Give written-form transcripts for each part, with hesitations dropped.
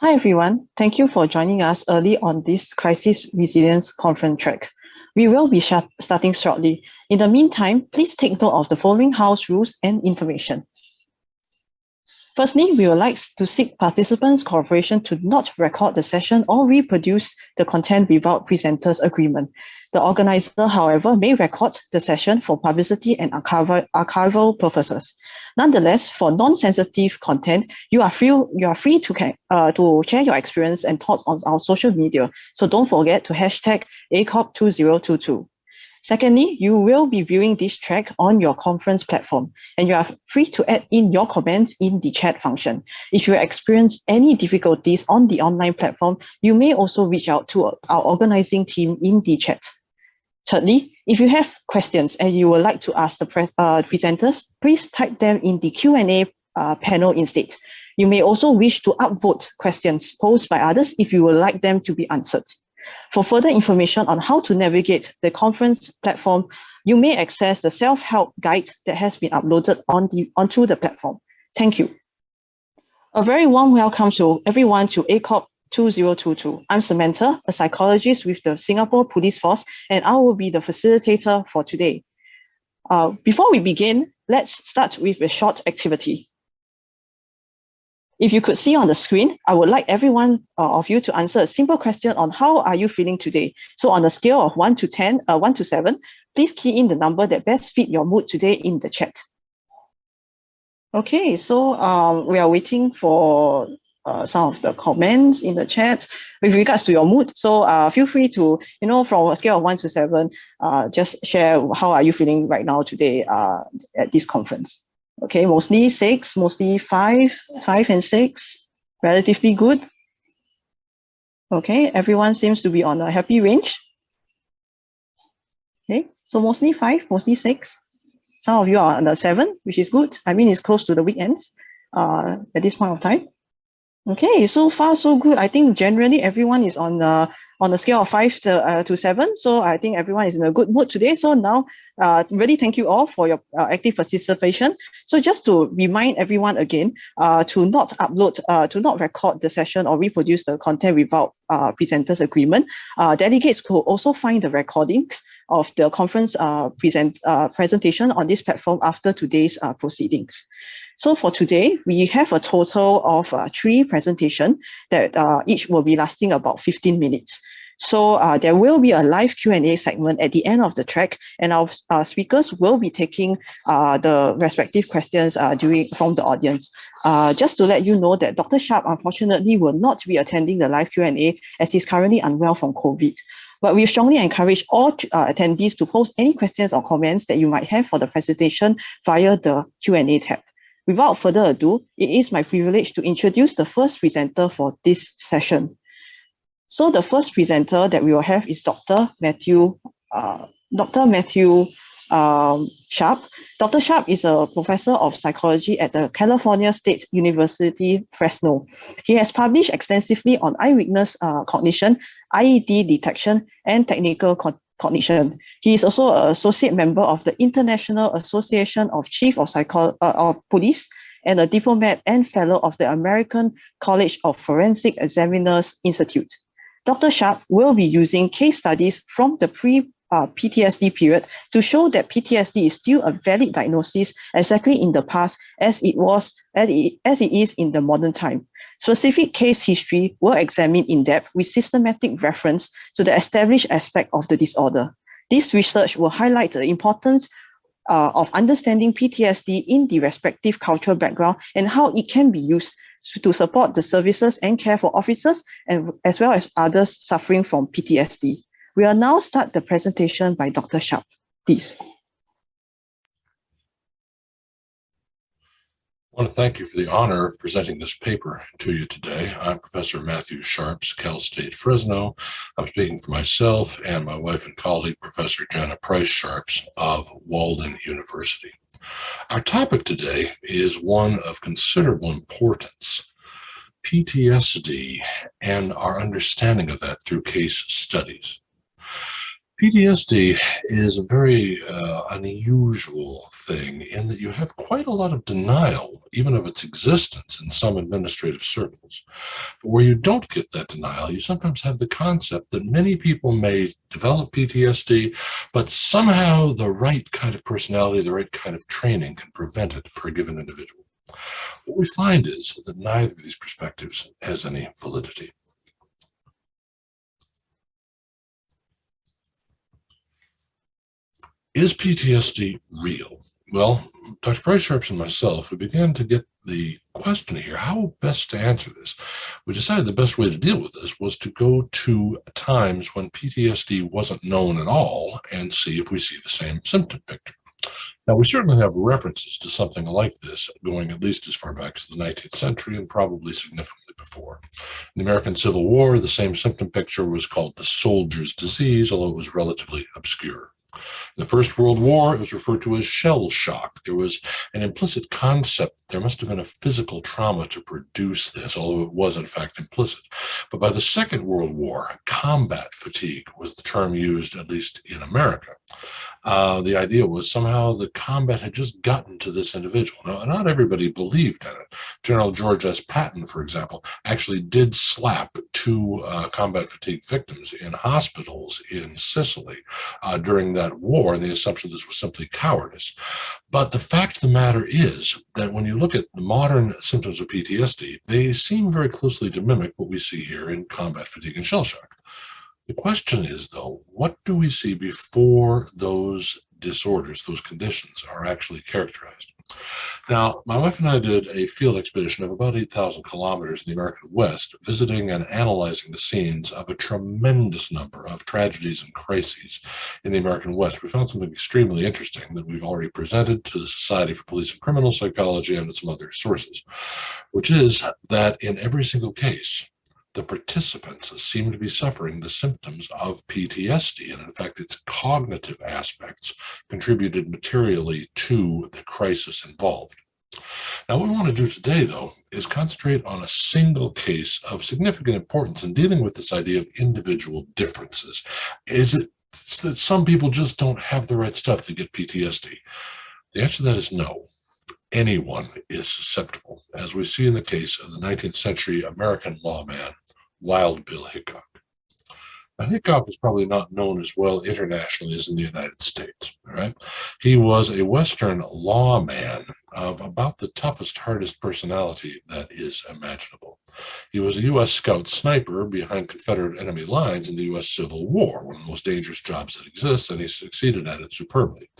Hi everyone, thank you for joining us early on this Crisis Resilience Conference track. We will be starting shortly. In the meantime, please take note of the following house rules and information. Firstly, we would like to seek participants' cooperation to not record the session or reproduce the content without presenters' agreement. The organizer, however, may record the session for publicity and archival purposes. Nonetheless, for non-sensitive content, you are free to share your experience and thoughts on our social media. So don't forget to hashtag ACOP2022. Secondly, you will be viewing this track on your conference platform, and you are free to add in your comments in the chat function. If you experience any difficulties on the online platform, you may also reach out to our organizing team in the chat. Thirdly, if you have questions and you would like to ask the presenters, please type them in the Q&A panel instead. You may also wish to upvote questions posed by others if you would like them to be answered. For further information on how to navigate the conference platform, you may access the self-help guide that has been uploaded onto the platform. Thank you. A very warm welcome to everyone to ACOP 2022. I'm Samantha, a psychologist with the Singapore Police Force, and I will be the facilitator for today. Before we begin, let's start with a short activity. If you could see on the screen, I would like everyone of you to answer a simple question on how are you feeling today. So on a scale of 1 to 7, please key in the number that best fit your mood today in the chat. Okay, so we are waiting for some of the comments in the chat with regards to your mood. So feel free to, from a scale of 1 to 7, just share how are you feeling right now today at this conference. Okay, mostly 6, mostly 5 and 6, relatively good. Okay, everyone seems to be on a happy range. Okay, so mostly 5, mostly 6. Some of you are on the 7, which is good. I mean, it's close to the weekends at this point of time. Okay, so far so good. I think generally everyone is on a scale of 5 to 7. So I think everyone is in a good mood today. So now, really thank you all for your active participation. So just to remind everyone again, to not record the session or reproduce the content without presenters' agreement. Delegates could also find the recordings of the conference presentation on this platform after today's proceedings. So for today, we have a total of 3 presentations that each will be lasting about 15 minutes. So there will be a live Q&A segment at the end of the track, and our speakers will be taking the respective questions from the audience. Just to let you know that Dr. Sharp unfortunately will not be attending the live Q&A as he's currently unwell from COVID. But we strongly encourage all attendees to post any questions or comments that you might have for the presentation via the Q&A tab. Without further ado, it is my privilege to introduce the first presenter for this session. So the first presenter that we will have is Dr. Matthew Sharp. Dr. Sharp is a professor of psychology at the California State University, Fresno. He has published extensively on eyewitness cognition, IED detection, and technical cognition. He is also an associate member of the International Association of Chiefs of Police and a diplomat and fellow of the American College of Forensic Examiners Institute. Dr. Sharp will be using case studies from the pre-PTSD period to show that PTSD is still a valid diagnosis exactly in the past as it is in the modern time. Specific case history were examined in depth with systematic reference to the established aspect of the disorder. This research will highlight the importance of understanding PTSD in the respective cultural background and how it can be used to support the services and care for officers and as well as others suffering from PTSD. We will now start the presentation by Dr. Sharp. Please. I want to thank you for the honor of presenting this paper to you today. I'm Professor Matthew Sharps, Cal State Fresno. I'm speaking for myself and my wife and colleague, Professor Jana Price Sharps of Walden University. Our topic today is one of considerable importance: PTSD and our understanding of that through case studies. PTSD is a very unusual thing in that you have quite a lot of denial, even of its existence in some administrative circles. But where you don't get that denial, you sometimes have the concept that many people may develop PTSD, but somehow the right kind of personality, the right kind of training can prevent it for a given individual. What we find is that neither of these perspectives has any validity. Is PTSD real? Well, Dr. Price Sharps and myself, we began to get the question here, how best to answer this? We decided the best way to deal with this was to go to times when PTSD wasn't known at all and see if we see the same symptom picture. Now, we certainly have references to something like this going at least as far back as the 19th century and probably significantly before. In the American Civil War, the same symptom picture was called the soldier's disease, although it was relatively obscure. In the First World War, it was referred to as shell shock. There was an implicit concept that there must have been a physical trauma to produce this, although it was in fact implicit. But by the Second World War, combat fatigue was the term used, at least in America. The idea was somehow the combat had just gotten to this individual. Now, not everybody believed in it. General George S. Patton, for example, actually did slap two combat fatigue victims in hospitals in Sicily during that war, and the assumption this was simply cowardice. But the fact of the matter is that when you look at the modern symptoms of PTSD, they seem very closely to mimic what we see here in combat fatigue and shell shock. The question is, though, what do we see before those disorders, those conditions, are actually characterized? Now, my wife and I did a field expedition of about 8,000 kilometers in the American West, visiting and analyzing the scenes of a tremendous number of tragedies and crises in the American West. We found something extremely interesting that we've already presented to the Society for Police and Criminal Psychology and some other sources, which is that in every single case, the participants seem to be suffering the symptoms of PTSD, and in fact, its cognitive aspects contributed materially to the crisis involved. Now, what we want to do today, though, is concentrate on a single case of significant importance in dealing with this idea of individual differences. Is it that some people just don't have the right stuff to get PTSD? The answer to that is no. Anyone is susceptible, as we see in the case of the 19th century American lawman, Wild Bill Hickok. Now, Hickok is probably not known as well internationally as in the United States. Right? He was a Western lawman of about the toughest, hardest personality that is imaginable. He was a U.S. Scout sniper behind Confederate enemy lines in the U.S. Civil War, one of the most dangerous jobs that exists, and he succeeded at it superbly.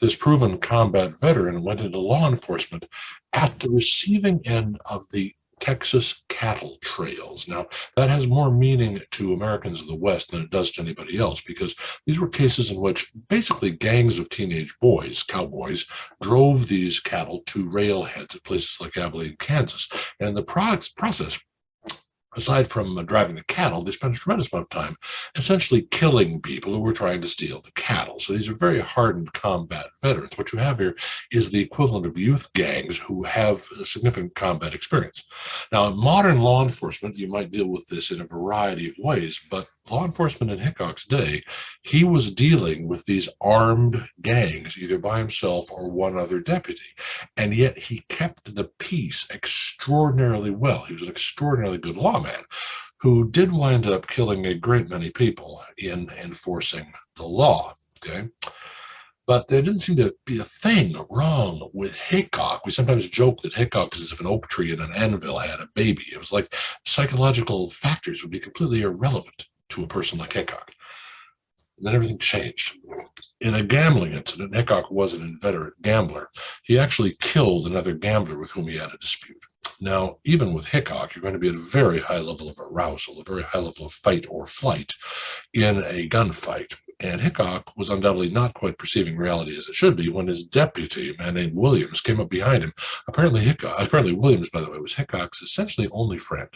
This proven combat veteran went into law enforcement at the receiving end of the Texas cattle trails. Now, that has more meaning to Americans of the West than it does to anybody else, because these were cases in which basically gangs of teenage boys, cowboys, drove these cattle to railheads at places like Abilene, Kansas. And the process, aside from driving the cattle, they spent a tremendous amount of time essentially killing people who were trying to steal the cattle. So these are very hardened combat veterans. What you have here is the equivalent of youth gangs who have significant combat experience. Now, in modern law enforcement, you might deal with this in a variety of ways, but law enforcement in Hickok's day, he was dealing with these armed gangs, either by himself or one other deputy. And yet he kept the peace extraordinarily well. He was an extraordinarily good lawman who did wind up killing a great many people in enforcing the law. Okay. But there didn't seem to be a thing wrong with Hickok. We sometimes joke that Hickok is as if an oak tree and an anvil had a baby. It was like psychological factors would be completely irrelevant to a person like Hickok. And then everything changed. In a gambling incident, Hickok was an inveterate gambler. He actually killed another gambler with whom he had a dispute. Now, even with Hickok, you're going to be at a very high level of arousal, a very high level of fight or flight in a gunfight. And Hickok was undoubtedly not quite perceiving reality as it should be when his deputy, a man named Williams, came up behind him. Apparently Williams, by the way, was Hickok's essentially only friend.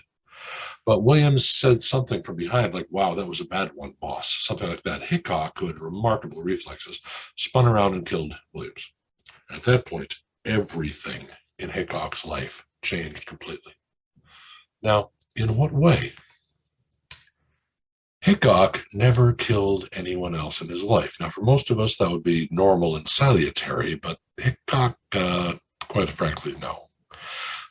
But Williams said something from behind, like, "Wow, that was a bad one, boss," something like that. Hickok, who had remarkable reflexes, spun around and killed Williams. And at that point, everything in Hickok's life changed completely. Now, in what way? Hickok never killed anyone else in his life. Now, for most of us, that would be normal and salutary, but Hickok, quite frankly, no.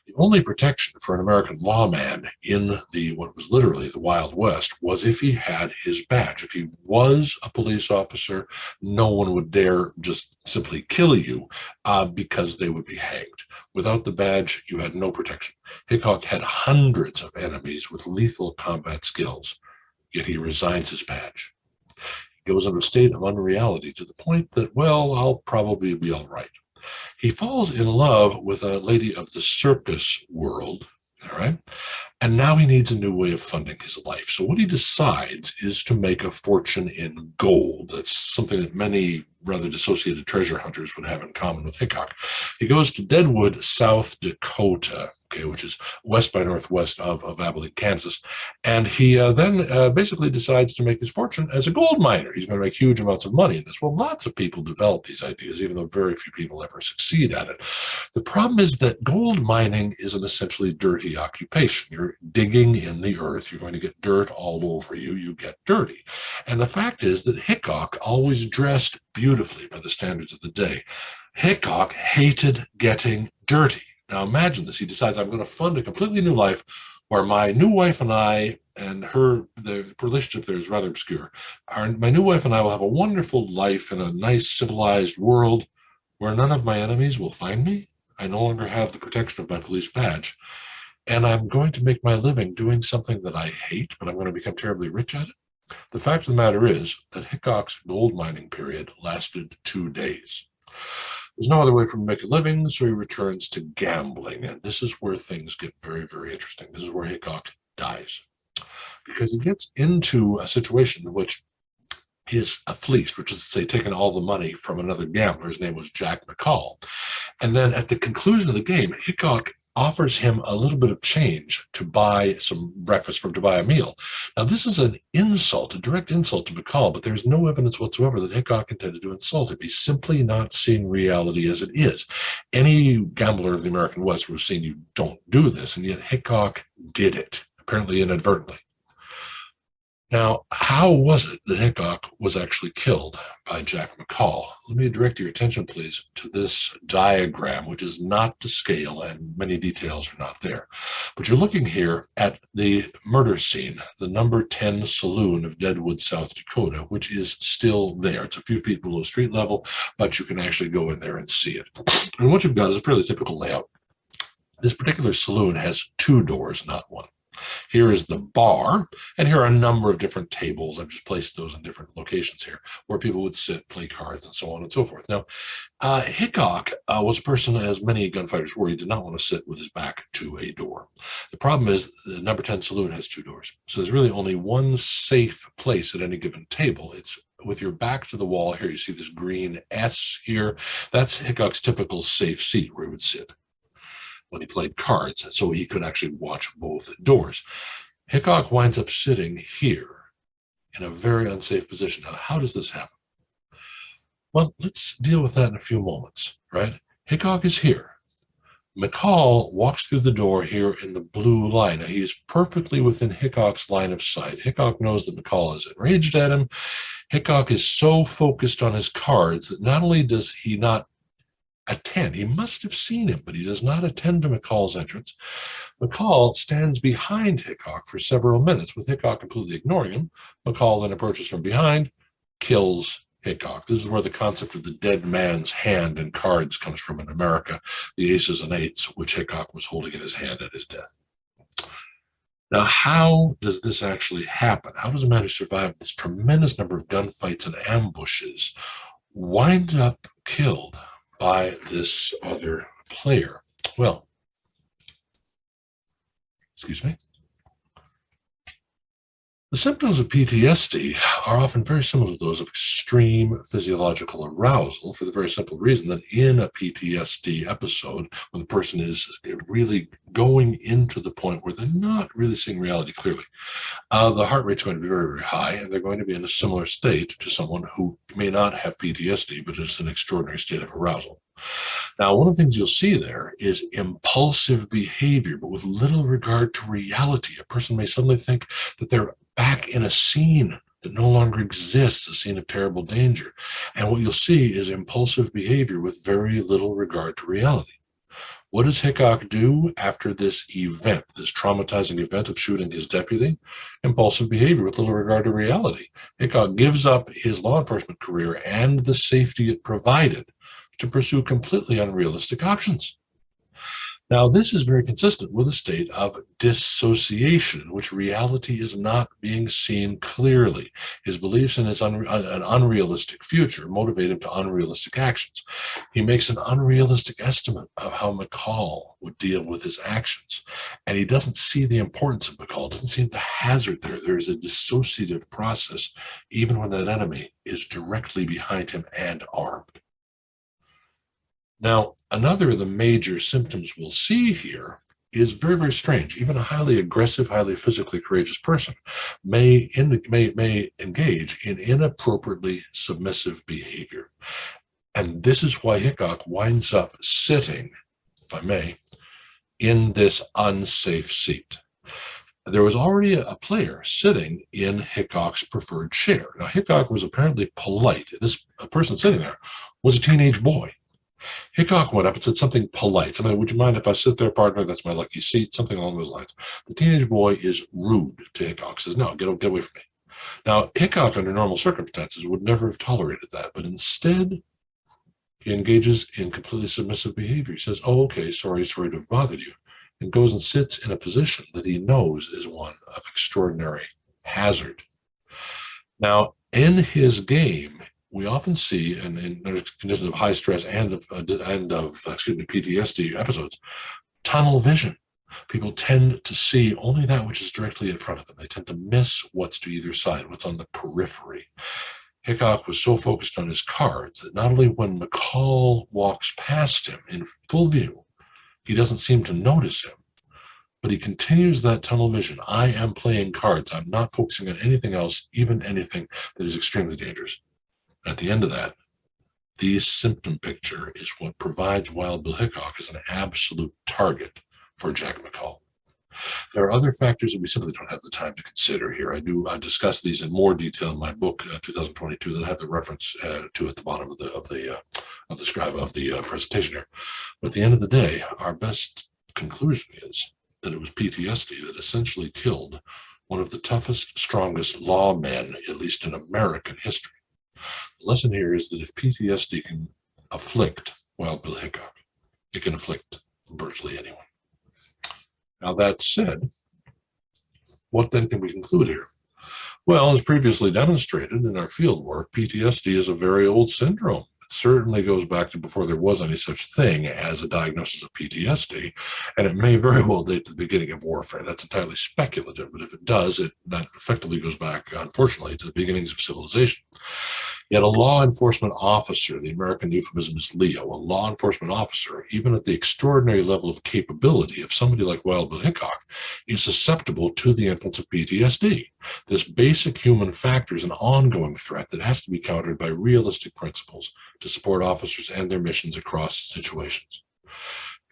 The only protection for an American lawman in what was literally the Wild West was if he had his badge. If he was a police officer, no one would dare just simply kill you because they would be hanged. Without the badge, you had no protection. Hickok had hundreds of enemies with lethal combat skills, yet he resigns his badge. He goes into a state of unreality to the point that, well, I'll probably be all right. He falls in love with a lady of the circus world, all right? And now he needs a new way of funding his life. So what he decides is to make a fortune in gold. That's something that many rather dissociated treasure hunters would have in common with Hickok. He goes to Deadwood, South Dakota, okay, which is west by northwest of Abilene, Kansas. And he then basically decides to make his fortune as a gold miner. He's going to make huge amounts of money in this. Well, lots of people develop these ideas, even though very few people ever succeed at it. The problem is that gold mining is an essentially dirty occupation. You're digging in the earth. You're going to get dirt all over you. You get dirty. And the fact is that Hickok always dressed beautifully by the standards of the day. Hickok hated getting dirty. Now imagine this. He decides, I'm going to fund a completely new life where my new wife and I, and the relationship there is rather obscure. My new wife and I will have a wonderful life in a nice civilized world where none of my enemies will find me. I no longer have the protection of my police badge. And I'm going to make my living doing something that I hate, but I'm going to become terribly rich at it. The fact of the matter is that Hickok's gold mining period lasted 2 days. There's no other way for him to make a living, so he returns to gambling. And this is where things get very, very interesting. This is where Hickok dies. Because he gets into a situation in which he is fleeced, which is to say, taken all the money from another gambler. His name was Jack McCall. And then at the conclusion of the game, Hickok offers him a little bit of change to buy some breakfast to buy a meal. Now, this is an insult, a direct insult to McCall, but there's no evidence whatsoever that Hickok intended to insult him. He's simply not seeing reality as it is. Any gambler of the American West would have seen you don't do this, and yet Hickok did it, apparently inadvertently. Now, how was it that Hickok was actually killed by Jack McCall? Let me direct your attention, please, to this diagram, which is not to scale and many details are not there. But you're looking here at the murder scene, the number 10 saloon of Deadwood, South Dakota, which is still there. It's a few feet below street level, but you can actually go in there and see it. And what you've got is a fairly typical layout. This particular saloon has 2 doors, not one. Here is the bar, and here are a number of different tables. I've just placed those in different locations here where people would sit, play cards, and so on and so forth. Now, Hickok was a person, as many gunfighters were, he did not want to sit with his back to a door. The problem is the number 10 saloon has 2 doors. So there's really only one safe place at any given table. It's with your back to the wall. Here you see this green S here. That's Hickok's typical safe seat where he would sit when he played cards, so he could actually watch both doors. Hickok winds up sitting here in a very unsafe position. Now, how does this happen? Well, let's deal with that in a few moments, right? Hickok is here. McCall walks through the door here in the blue line. Now, he is perfectly within Hickok's line of sight. Hickok knows that McCall is enraged at him. Hickok is so focused on his cards that not only does he not attend. He must have seen him, but he does not attend to McCall's entrance. McCall stands behind Hickok for several minutes, with Hickok completely ignoring him. McCall then approaches from behind, kills Hickok. This is where the concept of the dead man's hand in cards comes from in America, the aces and eights, which Hickok was holding in his hand at his death. Now, how does this actually happen? How does a man who survived this tremendous number of gunfights and ambushes wind up killed by this other player? Well, excuse me. The symptoms of PTSD are often very similar to those of extreme physiological arousal, for the very simple reason that in a PTSD episode, when the person is really going into the point where they're not really seeing reality clearly, the heart rate's going to be very, very high, and they're going to be in a similar state to someone who may not have PTSD, but is an extraordinary state of arousal. Now, one of the things you'll see there is impulsive behavior, but with little regard to reality. A person may suddenly think that they're back in a scene that no longer exists, a scene of terrible danger. And what you'll see is impulsive behavior with very little regard to reality. What does Hickok do after this event, this traumatizing event of shooting his deputy? Impulsive behavior with little regard to reality. Hickok gives up his law enforcement career and the safety it provided to pursue completely unrealistic options. Now, this is very consistent with a state of dissociation in which reality is not being seen clearly. His beliefs in an unrealistic future motivate him to unrealistic actions. He makes an unrealistic estimate of how McCall would deal with his actions, and he doesn't see the importance of McCall, doesn't see the hazard there. There is a dissociative process, even when that enemy is directly behind him and armed. Now, another of the major symptoms we'll see here is very, very strange. Even a highly aggressive, highly physically courageous person may engage in inappropriately submissive behavior. And this is why Hickok winds up sitting, if I may, in this unsafe seat. There was already a player sitting in Hickok's preferred chair. Now, Hickok was apparently polite. This person sitting there was a teenage boy. Hickok went up and said something polite. Something, would you mind if I sit there, partner? That's my lucky seat. Something along those lines. The teenage boy is rude to Hickok, says, no, get away from me. Now, Hickok, under normal circumstances, would never have tolerated that. But instead, he engages in completely submissive behavior. He says, oh, okay, sorry to have bothered you. And goes and sits in a position that he knows is one of extraordinary hazard. Now, in his game, we often see, and in conditions of high stress and of PTSD episodes, tunnel vision. People tend to see only that which is directly in front of them. They tend to miss what's to either side, what's on the periphery. Hickok was so focused on his cards that not only when McCall walks past him in full view, he doesn't seem to notice him, but he continues that tunnel vision. I am playing cards. I'm not focusing on anything else, even anything that is extremely dangerous. At the end of that, the symptom picture is what provides Wild Bill Hickok as an absolute target for Jack McCall. There are other factors that we simply don't have the time to consider here. I discuss these in more detail in my book, 2022, that I have the reference to at the bottom of the presentation here. But at the end of the day, our best conclusion is that it was PTSD that essentially killed one of the toughest, strongest lawmen, at least in American history. The lesson here is that if PTSD can afflict Wild Bill Hickok, it can afflict virtually anyone. Now, that said, what then can we conclude here? Well, as previously demonstrated in our field work, PTSD is a very old syndrome. It certainly goes back to before there was any such thing as a diagnosis of PTSD, and it may very well date to the beginning of warfare. That's entirely speculative, but if it does, that effectively goes back, unfortunately, to the beginnings of civilization. Yet a law enforcement officer, the American euphemism is Leo, a law enforcement officer, even at the extraordinary level of capability of somebody like Wild Bill Hickok, is susceptible to the influence of PTSD. This basic human factor is an ongoing threat that has to be countered by realistic principles to support officers and their missions across situations.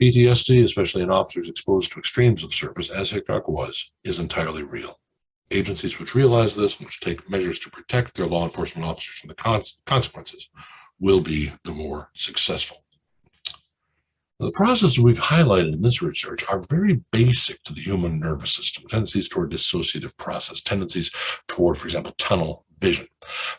PTSD, especially in officers exposed to extremes of service, as Hickok was, is entirely real. Agencies which realize this and which take measures to protect their law enforcement officers from the consequences will be the more successful. Now, the processes we've highlighted in this research are very basic to the human nervous system, tendencies toward dissociative process, tendencies toward, for example, tunnel vision.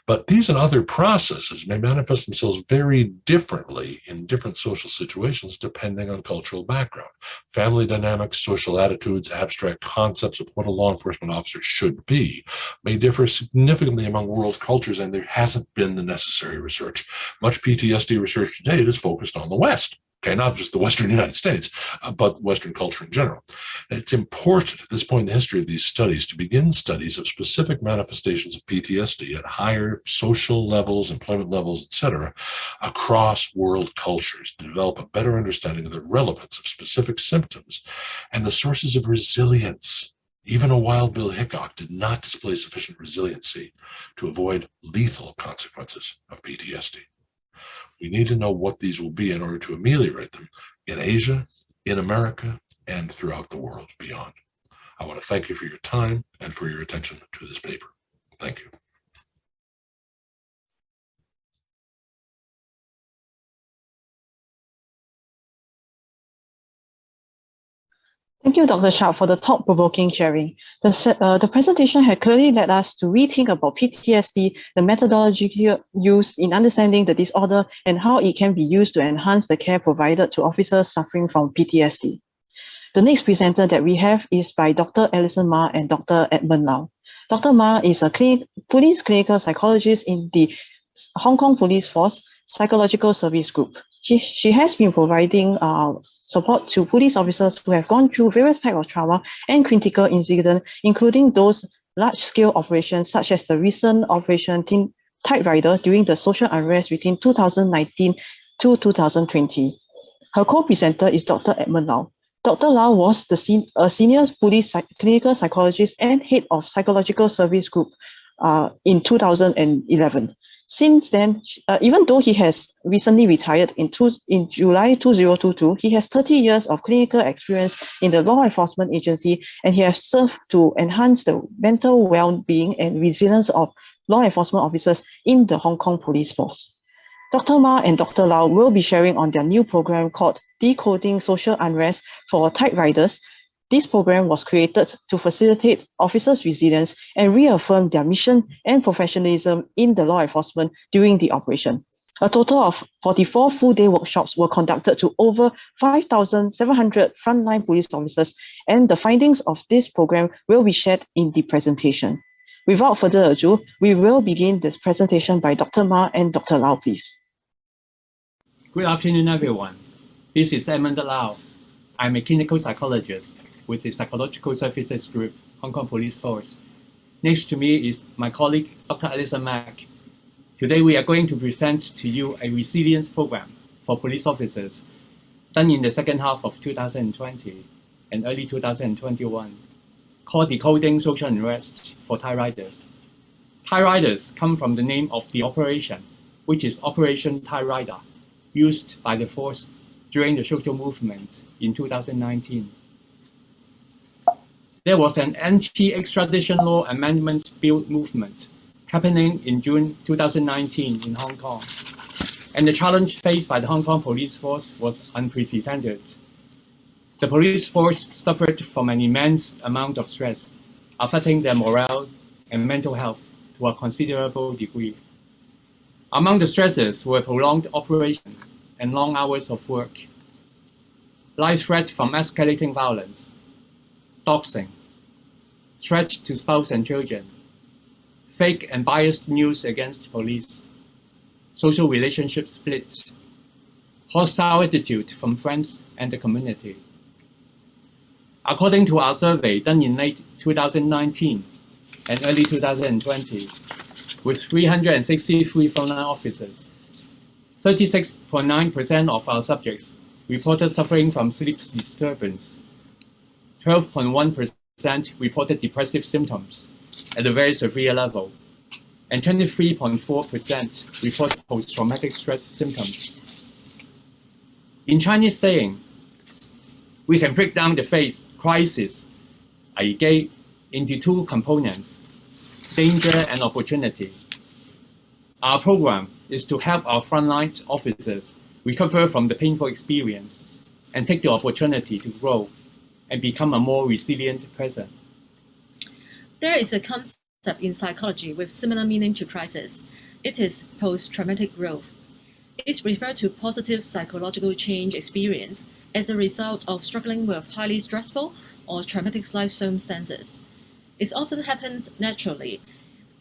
But these and other processes may manifest themselves very differently in different social situations depending on cultural background. Family dynamics, social attitudes, abstract concepts of what a law enforcement officer should be may differ significantly among world cultures, and there hasn't been the necessary research. Much PTSD research to date is focused on the West. Okay, not just the Western United States, but Western culture in general. And it's important at this point in the history of these studies to begin studies of specific manifestations of PTSD at higher social levels, employment levels, etc., across world cultures to develop a better understanding of the relevance of specific symptoms and the sources of resilience. Even a Wild Bill Hickok did not display sufficient resiliency to avoid lethal consequences of PTSD. We need to know what these will be in order to ameliorate them in Asia, in America, and throughout the world beyond. I want to thank you for your time and for your attention to this paper. Thank you. Thank you, Dr. Sharp, for the thought-provoking sharing. The presentation had clearly led us to rethink about PTSD, the methodology used in understanding the disorder, and how it can be used to enhance the care provided to officers suffering from PTSD. The next presenter that we have is by Dr. Alison Ma and Dr. Edmund Lau. Dr. Ma is a police clinical psychologist in the Hong Kong Police Force Psychological Service Group. She has been providing support to police officers who have gone through various types of trauma and critical incidents, including those large-scale operations such as the recent Operation Typewriter during the social unrest between 2019 to 2020. Her co-presenter is Dr. Edmund Lau. Dr. Lau was a senior police clinical psychologist and head of Psychological Service Group in 2011. Since then, even though he has recently retired in July 2022, he has 30 years of clinical experience in the law enforcement agency, and he has served to enhance the mental well-being and resilience of law enforcement officers in the Hong Kong Police Force. Dr. Ma and Dr. Lau will be sharing on their new program called Decoding Social Unrest for Typewriters. This program was created to facilitate officers' resilience and reaffirm their mission and professionalism in the law enforcement during the operation. A total of 44 full-day workshops were conducted to over 5,700 frontline police officers, and the findings of this program will be shared in the presentation. Without further ado, we will begin this presentation by Dr. Ma and Dr. Lau, please. Good afternoon, everyone. This is Edmund Lau. I'm a clinical psychologist with the Psychological Services Group, Hong Kong Police Force. Next to me is my colleague, Dr. Alison Mak. Today, we are going to present to you a resilience program for police officers done in the second half of 2020 and early 2021, called Decoding Social Unrest for Typewriters. Typewriters come from the name of the operation, which is Operation Typewriter, used by the force during the social movement in 2019. There was an anti-extradition law amendment bill movement happening in June 2019 in Hong Kong, and the challenge faced by the Hong Kong police force was unprecedented. The police force suffered from an immense amount of stress, affecting their morale and mental health to a considerable degree. Among the stresses were prolonged operation and long hours of work, life threat from escalating violence, doxing, threat to spouse and children, fake and biased news against police, social relationship split, hostile attitude from friends and the community. According to our survey done in late 2019 and early 2020, with 363 frontline officers, 36.9% of our subjects reported suffering from sleep disturbance, 12.1% reported depressive symptoms at a very severe level, and 23.4% reported post-traumatic stress symptoms. In Chinese saying, we can break down the phase crisis, 危機, into two components, danger and opportunity. Our program is to help our frontline officers recover from the painful experience and take the opportunity to grow and become a more resilient person. There is a concept in psychology with similar meaning to crisis. It is post-traumatic growth. It refers to positive psychological change experience as a result of struggling with highly stressful or traumatic life circumstances. It often happens naturally,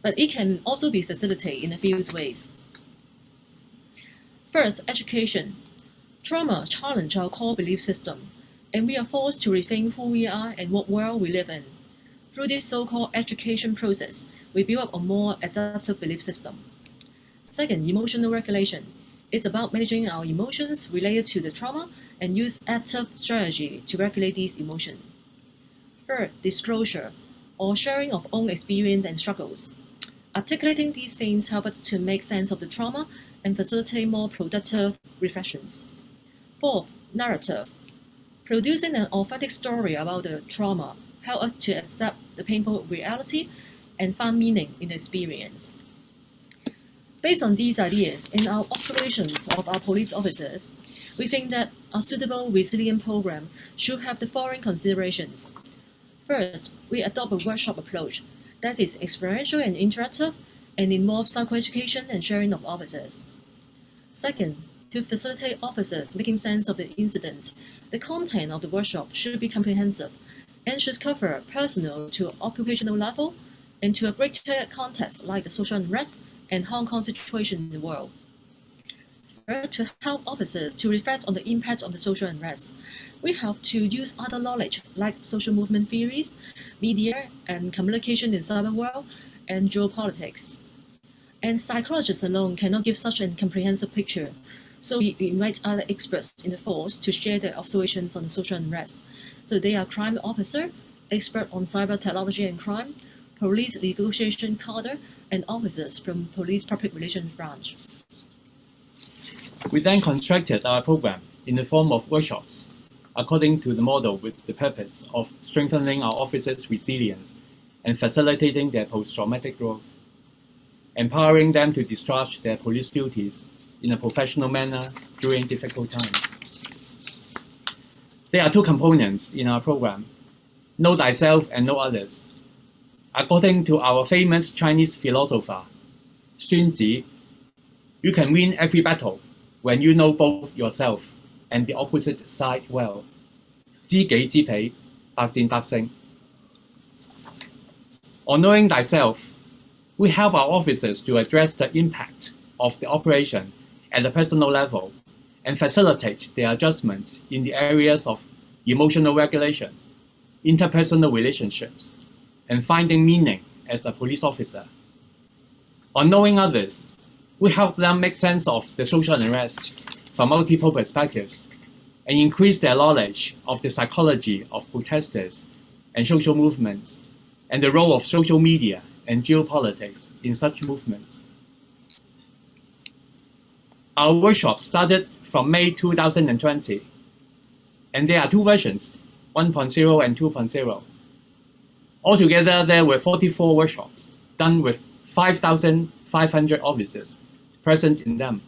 but it can also be facilitated in a few ways. First, education. Trauma challenges our core belief system, and we are forced to rethink who we are and what world we live in. Through this so-called education process, we build up a more adaptive belief system. Second, emotional regulation. It's about managing our emotions related to the trauma and use active strategy to regulate these emotions. Third, disclosure, or sharing of own experience and struggles. Articulating these things help us to make sense of the trauma and facilitate more productive reflections. Fourth, narrative. Producing an authentic story about the trauma help us to accept the painful reality and find meaning in the experience. Based on these ideas and our observations of our police officers, we think that a suitable resilient program should have the following considerations. First, we adopt a workshop approach that is experiential and interactive and involves psychoeducation and sharing of officers. Second, to facilitate officers making sense of the incident, the content of the workshop should be comprehensive and should cover personal to occupational level and to a greater context like the social unrest and Hong Kong situation in the world. Third, to help officers to reflect on the impact of the social unrest, we have to use other knowledge like social movement theories, media and communication in cyber world, and geopolitics. And psychologists alone cannot give such a comprehensive picture, so we invite other experts in the force to share their observations on the social unrest. So they are crime officer, expert on cyber technology and crime, police negotiation cadre, and officers from police public relations branch. We then constructed our program in the form of workshops, according to the model with the purpose of strengthening our officers' resilience and facilitating their post-traumatic growth, empowering them to discharge their police duties in a professional manner during difficult times. There are two components in our program, know thyself and know others. According to our famous Chinese philosopher, Sun Tzu, you can win every battle when you know both yourself and the opposite side well. 知己知彼，百戰百勝. On knowing thyself, we help our officers to address the impact of the operation at the personal level and facilitate their adjustments in the areas of emotional regulation, interpersonal relationships, and finding meaning as a police officer. On knowing others, we help them make sense of the social unrest from multiple perspectives and increase their knowledge of the psychology of protesters and social movements and the role of social media and geopolitics in such movements. Our workshop started from May 2020, and there are two versions, 1.0 and 2.0. Altogether, there were 44 workshops done with 5,500 officers present in them.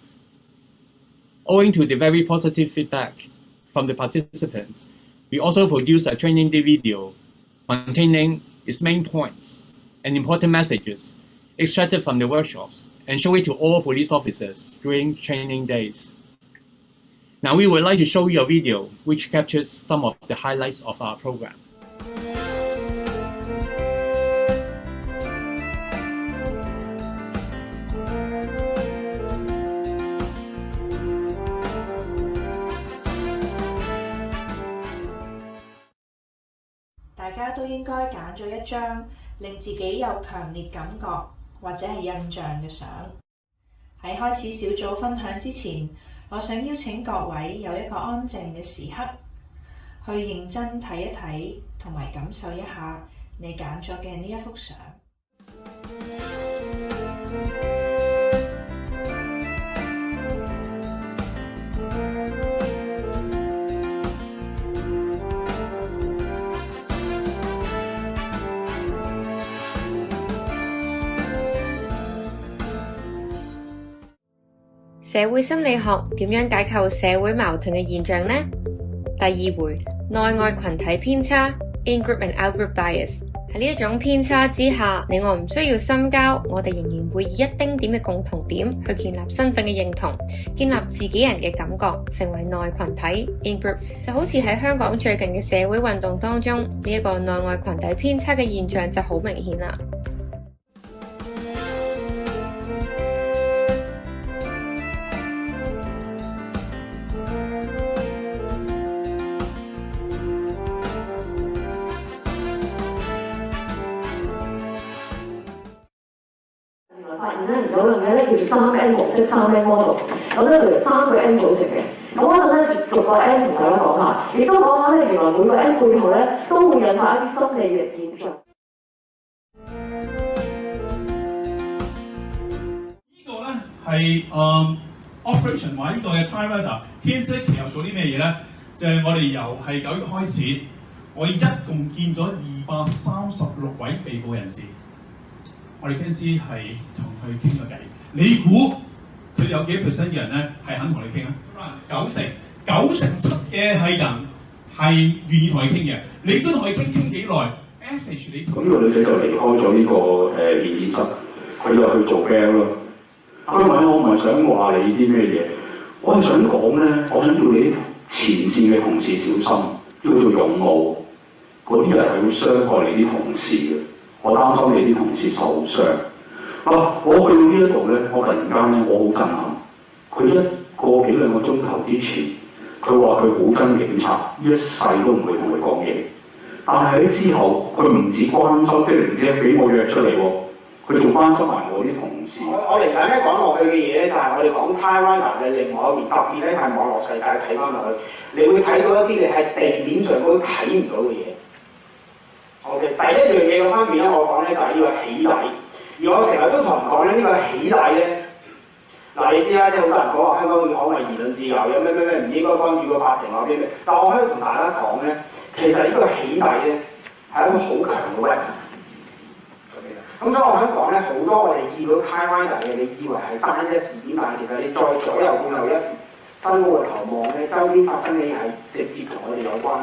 Owing to the very positive feedback from the participants, we also produced a training day video containing its main points and important messages extracted from the workshops and show it to all police officers during training days. Now we would like to show you a video which captures some of the highlights of our program.大家都應該揀咗一張令自己有強烈感覺或者係印象嘅相。喺開始小組分享之前，我想邀請各位有一個安靜嘅時刻，去認真睇一睇同埋感受一下你揀咗嘅呢一幅相。社會心理學點樣解構社會矛盾嘅現象呢？第二回內外群體偏差 In-group and out-group bias。喺呢一種偏差之下，你我唔需要深交，我哋仍然會以一丁點嘅共同點去建立身份嘅認同，建立自己人嘅感覺，成為內群體 In-group。就好似喺香港最近嘅社會運動當中，呢一個內外群體偏差嘅現象就好明顯啦。發現咧，有樣嘢咧叫做3N 模式、3N model， 咁咧就由3個 N 組成嘅。咁嗰陣咧逐個 N 同大家講下，亦都講下咧原來每個 N 背後咧都會引發一啲心理嘅現象。呢個咧係operation 話呢個嘅 Time Rider 編織其後做啲咩嘢咧？就係我哋由係9月開始，我一共見咗236位被捕人士，我哋公司係同佢傾咗偈。你估佢有幾 percent 嘅人咧係肯同你傾啊？9成7嘅係人係願意同你傾嘅。你都同佢傾幾耐 ？average 你咁呢個女仔就離開咗呢個面議室，佢就去做 gel 咯。佢問我唔係想話你啲咩嘢，我係想講咧，我想叫你啲前線嘅同事小心，叫做勇武。嗰啲人係會傷害你啲同事嘅，我擔心你啲同事受傷。我去到呢一度咧，我突然間咧，我好震撼。佢1個幾2個鐘頭之前，佢話佢好憎警察，一世都唔會同佢講嘢。但係喺之後，佢唔止關心，即係唔知俾我約出嚟喎，佢仲關心埋我啲同事。我嚟緊咧講落去嘅嘢咧，就係我哋講 Taiwan 嘅另外一邊，特別咧係網絡世界睇翻落去，你會睇到一啲你喺地面上都睇唔到嘅嘢。OK， 第一樣嘢嘅方面咧，我講咧就係呢個起底。而我成日都同人講咧，呢個起底咧，嗱你知啦，即係好多人講話香港會捍衞言論自由，有咩唔應該干預個法庭啊咩。但我可以同大家講咧，其實呢個起底咧係一個好強嘅威力。咁所以我想講咧，好多我哋見到 Taiwan 嘅，你以為係單一事件，但係其實你再左右背後一新高嘅頭望咧，周邊發生嘅嘢係直接同我哋有關。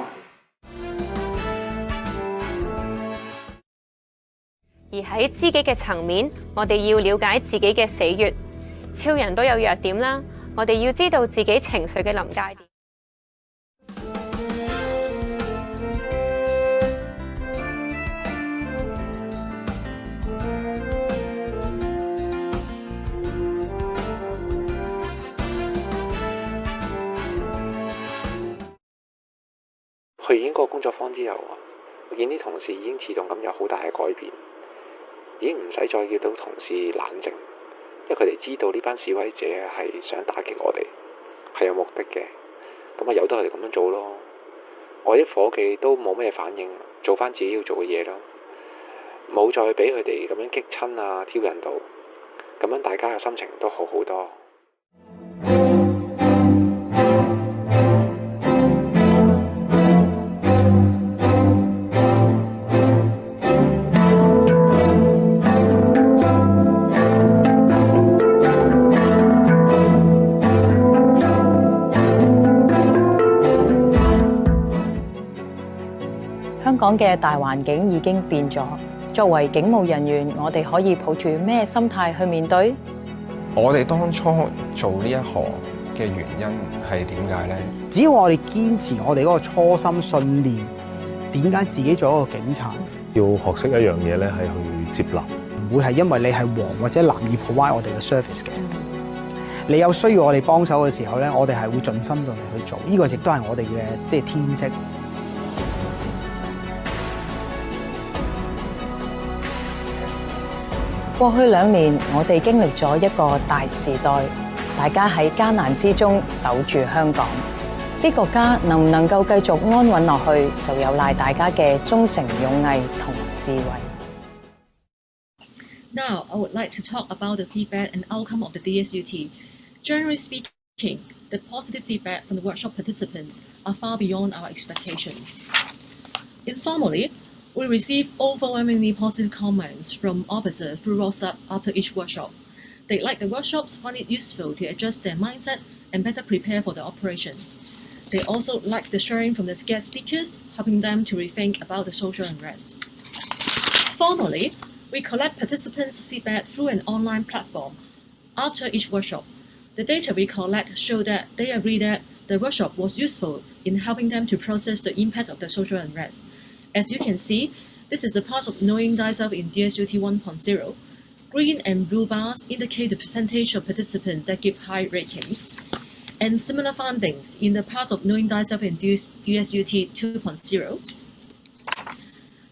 而喺知己嘅層面，我哋要了解自己嘅死穴。超人都有弱點啦，我哋要知道自己情緒嘅臨界點。去完個工作坊之後，我見啲同事已經自動咁有好大嘅改變，已經唔使再叫到同事冷靜，因為佢哋知道呢班示威者係想打擊我哋，係有目的嘅，咁由得佢哋咁樣做咯。我啲夥計都冇咩反應，做翻自己要做嘅嘢咯，冇再俾佢哋咁樣激親啊、挑釁到，咁樣大家嘅心情都好好多。香港嘅大環境已經變咗，作為警務人員，我哋可以抱住咩心態去面對？我哋當初做呢一行嘅原因係點解呢？只要我哋堅持我哋嗰個初心信念，點解自己做一個警察？要學識一樣嘢咧，係去接納，唔會係因為你係黃或者藍而 provide 我哋嘅 service 嘅。你有需要我哋幫手嘅時候咧，我哋係會盡心盡力去做，呢個亦都係我哋嘅天職。過去2年，我哋經歷咗一個大時代，大家喺艱難之中守住香港。呢個家能唔能夠繼續安穩落去，就有賴大家嘅忠誠、勇毅同智慧。Now, I would like to talk about the feedback and outcome of the DSUT. Generally speaking, the positive feedback from the workshop participants are far beyond our expectations. Informally, we receive overwhelmingly positive comments from officers through WhatsApp after each workshop. They like the workshops, find it useful to adjust their mindset and better prepare for the operation. They also like the sharing from the guest speakers, helping them to rethink about the social unrest. Formally, we collect participants' feedback through an online platform. After each workshop, the data we collect show that they agree that the workshop was useful in helping them to process the impact of the social unrest. As you can see, this is a part of Knowing Thyself in DSUT 1.0. Green and blue bars indicate the percentage of participants that give high ratings, and similar findings in the part of Knowing Thyself in DSUT 2.0.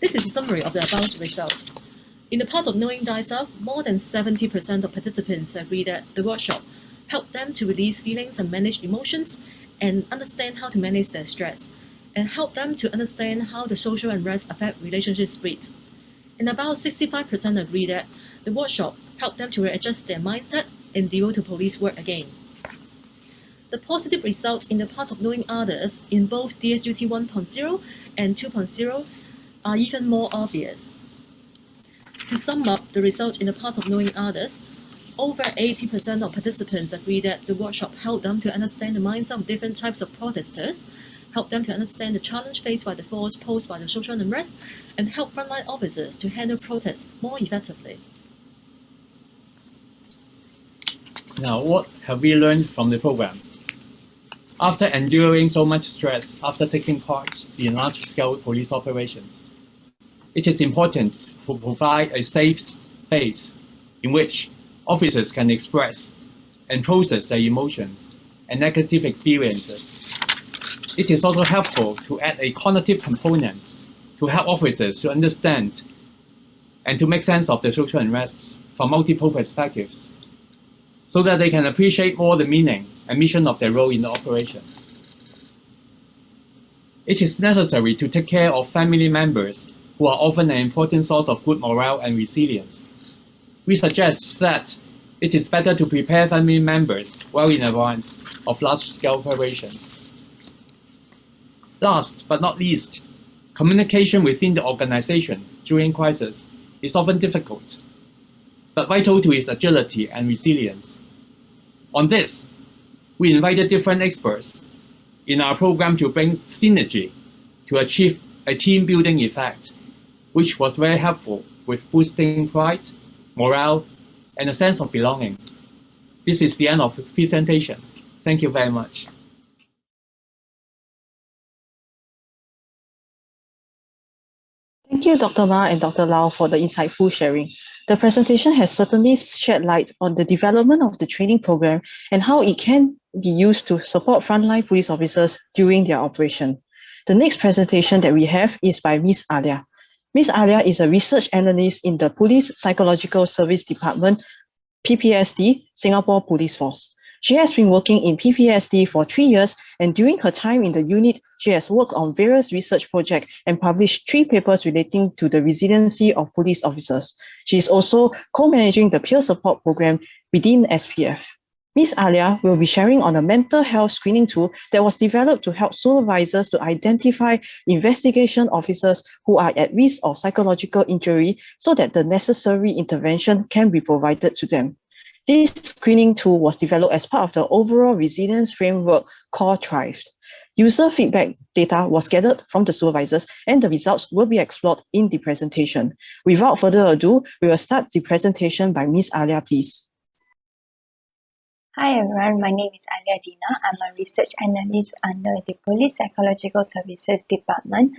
This is a summary of the above result. In the part of Knowing Thyself, more than 70% of participants agree that the workshop helped them to release feelings and manage emotions and understand how to manage their stress, and help them to understand how the social unrest affect relationship splits. And about 65% agree that the workshop helped them to readjust their mindset and devote to police work again. The positive results in the part of knowing others in both DSUT 1.0 and 2.0 are even more obvious. To sum up the results in the part of knowing others, over 80% of participants agree that the workshop helped them to understand the mindset of different types of protesters, helped them to understand the challenge faced by the force posed by the social unrest, and helped frontline officers to handle protests more effectively. Now, what have we learned from the program? After enduring so much stress after taking part in large-scale police operations, it is important to provide a safe space in which officers can express and process their emotions and negative experiences. It is also helpful to add a cognitive component to help officers to understand and to make sense of the social unrest from multiple perspectives, so that they can appreciate more the meaning and mission of their role in the operation. It is necessary to take care of family members who are often an important source of good morale and resilience. We suggest that it is better to prepare family members well in advance of large-scale operations. Last but not least, communication within the organization during crisis is often difficult, but vital to its agility and resilience. On this, we invited different experts in our program to bring synergy to achieve a team-building effect, which was very helpful with boosting pride, morale, and a sense of belonging. This is the end of the presentation. Thank you very much. Thank you, Dr. Ma and Dr. Lau, for the insightful sharing. The presentation has certainly shed light on the development of the training program and how it can be used to support frontline police officers during their operation. The next presentation that we have is by Ms. Alia. Ms. Alia is a research analyst in the Police Psychological Service Department, PPSD, Singapore Police Force. She has been working in PPSD for 3 years, and during her time in the unit, she has worked on various research projects and published 3 papers relating to the resiliency of police officers. She is also co-managing the peer support program within SPF. Ms. Alia will be sharing on a mental health screening tool that was developed to help supervisors to identify investigation officers who are at risk of psychological injury so that the necessary intervention can be provided to them. This screening tool was developed as part of the overall resilience framework called Thrive. User feedback data was gathered from the supervisors, and the results will be explored in the presentation. Without further ado, we will start the presentation by Ms. Alia, please. Hi everyone, my name is Alia Dina. I'm a research analyst under the Police Psychological Services Department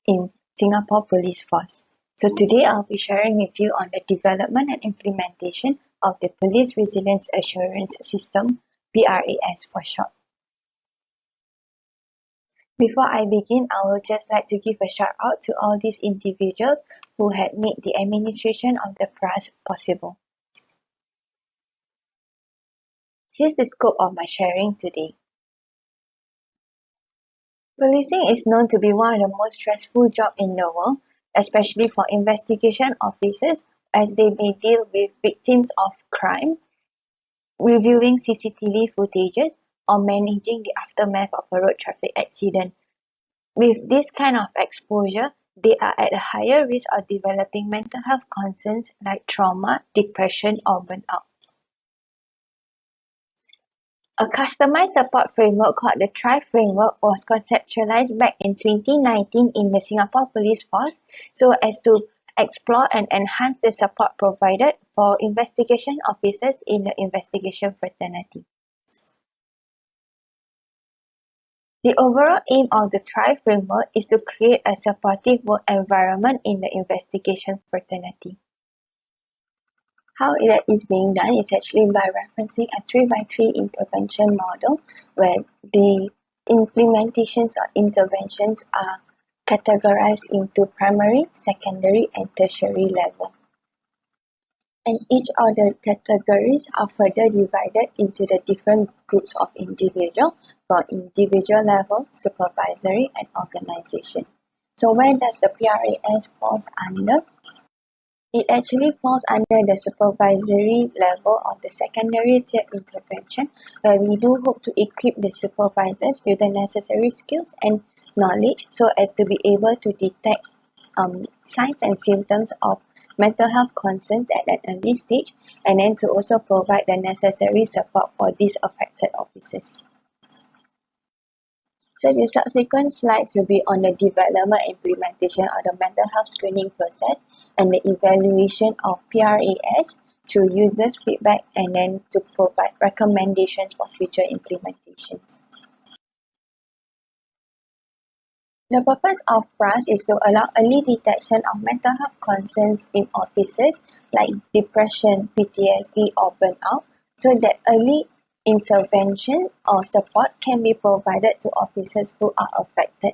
in Singapore Police Force. So today I'll be sharing with you on the development and implementation of the Police Resilience Assurance System, PRAS for short. Before I begin, I would just like to give a shout out to all these individuals who had made the administration of the PRAS possible. Here's the scope of my sharing today. Policing is known to be one of the most stressful jobs in the world, especially for investigation officers, as they may deal with victims of crime, reviewing CCTV footages, or managing the aftermath of a road traffic accident. With this kind of exposure, they are at a higher risk of developing mental health concerns like trauma, depression, or burnout. A customized support framework called the Thrive Framework was conceptualized back in 2019 in the Singapore Police Force so as to explore and enhance the support provided for investigation officers in the investigation fraternity. The overall aim of the Thrive Framework is to create a supportive work environment in the investigation fraternity. How that is being done is actually by referencing a 3x3 intervention model where the implementations or interventions are categorized into primary, secondary, and tertiary level. And each of the categories are further divided into the different groups of individuals from individual level, supervisory, and organization. So where does the PRAS falls under? It actually falls under the supervisory level of the secondary tier intervention, where we do hope to equip the supervisors with the necessary skills and knowledge so as to be able to detect signs and symptoms of mental health concerns at an early stage, and then to also provide the necessary support for these affected officers. So the subsequent slides will be on the development and implementation of the mental health screening process and the evaluation of PRAS through users' feedback, and then to provide recommendations for future implementations. The purpose of PRAS is to allow early detection of mental health concerns in officers like depression, PTSD, or burnout, so that early intervention or support can be provided to officers who are affected.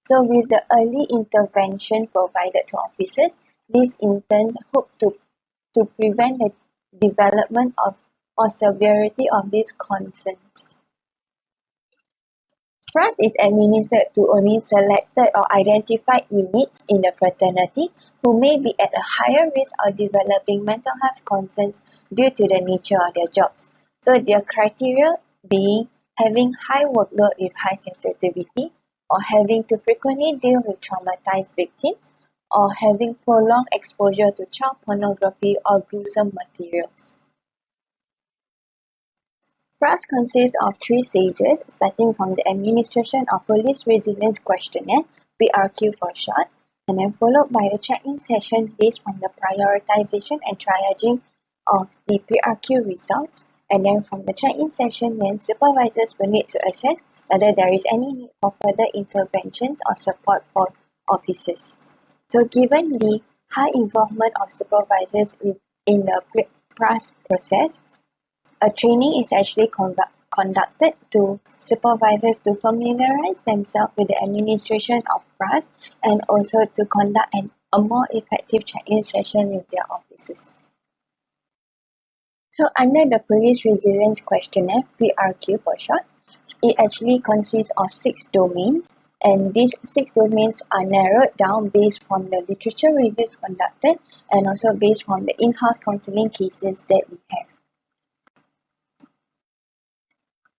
So with the early intervention provided to officers, this in turn hope to prevent the development of or severity of these concerns. PRAS is administered to only selected or identified units in the fraternity who may be at a higher risk of developing mental health concerns due to the nature of their jobs. So their criteria being having high workload with high sensitivity, or having to frequently deal with traumatized victims, or having prolonged exposure to child pornography or gruesome materials. PRAS consists of 3 stages, starting from the administration of Police Resilience Questionnaire, PRQ for short, and then followed by the check-in session based on the prioritization and triaging of the PRQ results, and then from the check-in session, then supervisors will need to assess whether there is any need for further interventions or support for officers. So given the high involvement of supervisors in the PRAS process, a training is actually conducted to supervisors to familiarize themselves with the administration of PRAS, and also to conduct a more effective check-in session with their officers. So under the Police Resilience Questionnaire, PRQ for short, it actually consists of 6 domains, and these 6 domains are narrowed down based on the literature reviews conducted and also based on the in-house counselling cases that we have.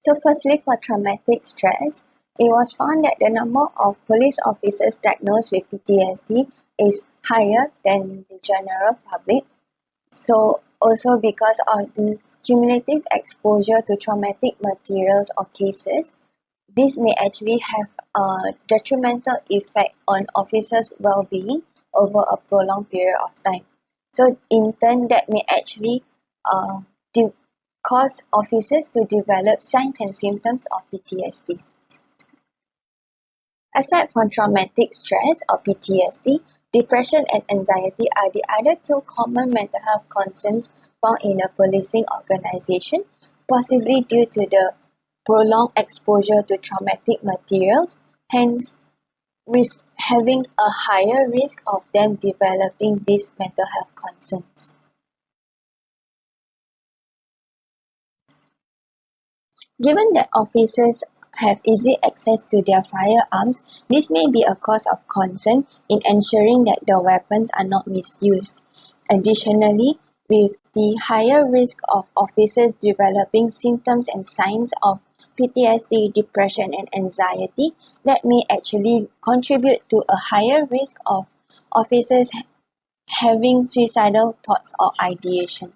So firstly, for traumatic stress, it was found that the number of police officers diagnosed with PTSD is higher than the general public. So also because of the cumulative exposure to traumatic materials or cases, this may actually have a detrimental effect on officers' well-being over a prolonged period of time. So in turn, that may actually cause officers to develop signs and symptoms of PTSD. Aside from traumatic stress or PTSD, depression and anxiety are the other 2 common mental health concerns found in a policing organization, possibly due to the prolonged exposure to traumatic materials, hence having a higher risk of them developing these mental health concerns. Given that officers have easy access to their firearms, this may be a cause of concern in ensuring that the weapons are not misused. Additionally, with the higher risk of officers developing symptoms and signs of PTSD, depression, and anxiety, that may actually contribute to a higher risk of officers having suicidal thoughts or ideation.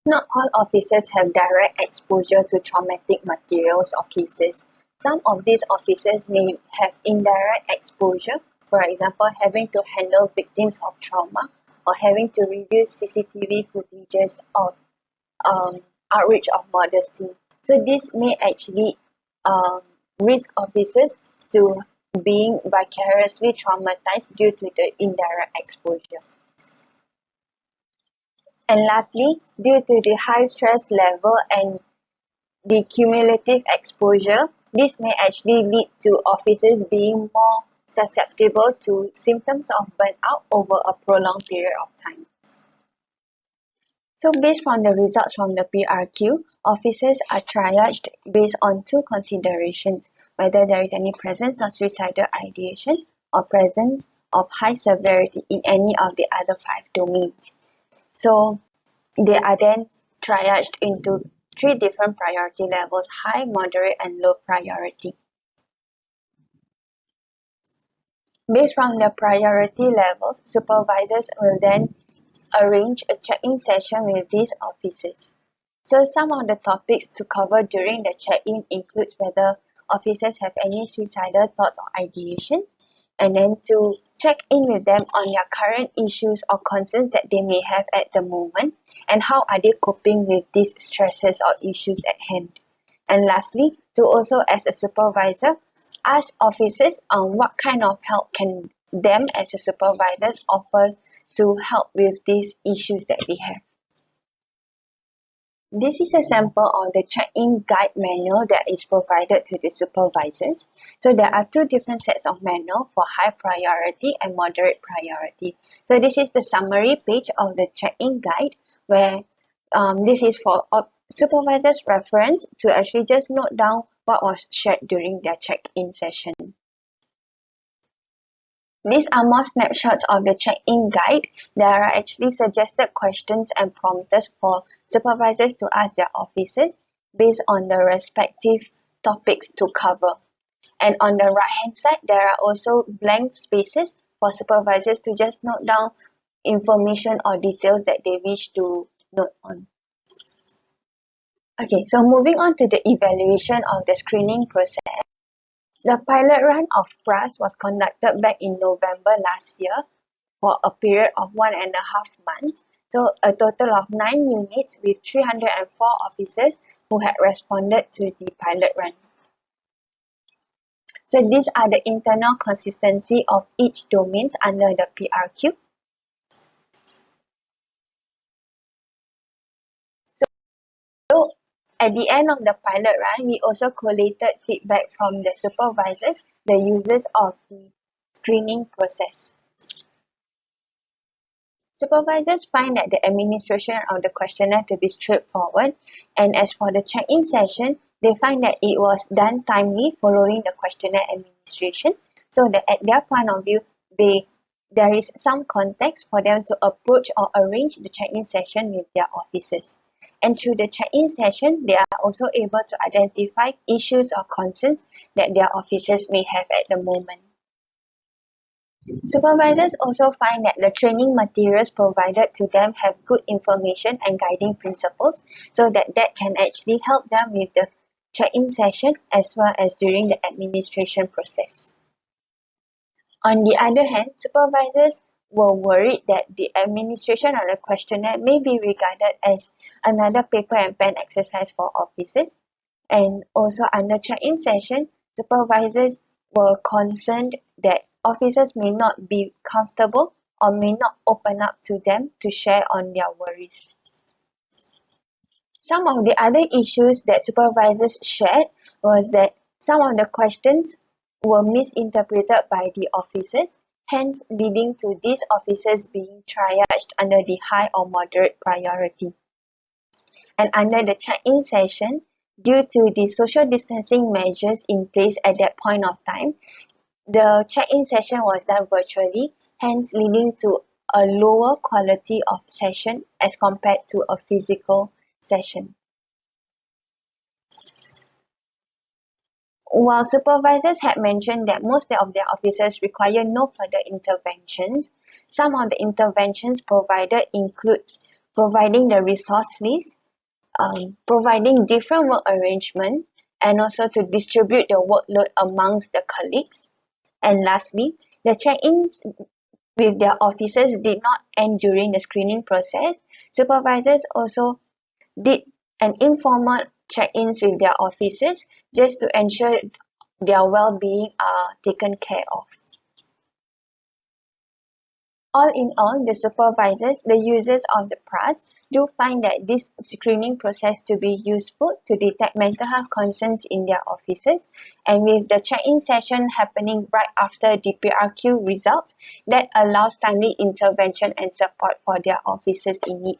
Not all officers have direct exposure to traumatic materials or cases. Some of these officers may have indirect exposure, for example, having to handle victims of trauma or having to review CCTV footages of outreach of modesty. So this may actually risk officers to being vicariously traumatized due to the indirect exposure. And lastly, due to the high stress level and the cumulative exposure, this may actually lead to officers being more susceptible to symptoms of burnout over a prolonged period of time. So based on the results from the PRQ, officers are triaged based on 2 considerations: whether there is any presence of suicidal ideation or presence of high severity in any of the other 5 domains. So they are then triaged into three different priority levels: high, moderate, and low priority. Based on the priority levels, supervisors will then arrange a check-in session with these officers. So some of the topics to cover during the check-in includes whether officers have any suicidal thoughts or ideation, and then to check in with them on their current issues or concerns that they may have at the moment, and how are they coping with these stresses or issues at hand. And lastly, to also, as a supervisor, ask officers on what kind of help can them as a supervisors offer to help with these issues that they have. This is a sample of the check-in guide manual that is provided to the supervisors. So there are two different sets of manual for high priority and moderate priority. So this is the summary page of the check-in guide, where this is for supervisors' reference to actually just note down what was shared during their check-in session. These are more snapshots of the check-in guide. There are actually suggested questions and prompters for supervisors to ask their officers based on the respective topics to cover. And on the right-hand side, there are also blank spaces for supervisors to just note down information or details that they wish to note on. Okay, so moving on to the evaluation of the screening process. The pilot run of PRAS was conducted back in November last year for a period of 1.5 months. So a total of 9 units with 304 officers who had responded to the pilot run. So these are the internal consistency of each domains under the PRQ. So at the end of the pilot run, we also collated feedback from the supervisors, the users of the screening process. Supervisors find that the administration of the questionnaire to be straightforward, and as for the check-in session, they find that it was done timely following the questionnaire administration, so that at their point of view, there is some context for them to approach or arrange the check-in session with their officers. And through the check-in session, they are also able to identify issues or concerns that their officers may have at the moment. Supervisors also find that the training materials provided to them have good information and guiding principles, so that can actually help them with the check-in session as well as during the administration process. On the other hand, supervisors were worried that the administration of the questionnaire may be regarded as another paper and pen exercise for officers. And also under check-in session, supervisors were concerned that officers may not be comfortable or may not open up to them to share on their worries. Some of the other issues that supervisors shared was that some of the questions were misinterpreted by the officers, hence leading to these officers being triaged under the high or moderate priority. And under the check-in session, due to the social distancing measures in place at that point of time, the check-in session was done virtually, hence leading to a lower quality of session as compared to a physical session. While supervisors had mentioned that most of their officers require no further interventions, some of the interventions provided includes providing the resource list, providing different work arrangement, and also to distribute the workload amongst the colleagues. And lastly, the check-ins with their officers did not end during the screening process. Supervisors also did an informal check-ins with their officers just to ensure their well-being are taken care of. All in all, the supervisors, the users of the PRAS, do find that this screening process to be useful to detect mental health concerns in their officers, and with the check-in session happening right after the PRQ results, that allows timely intervention and support for their officers in need.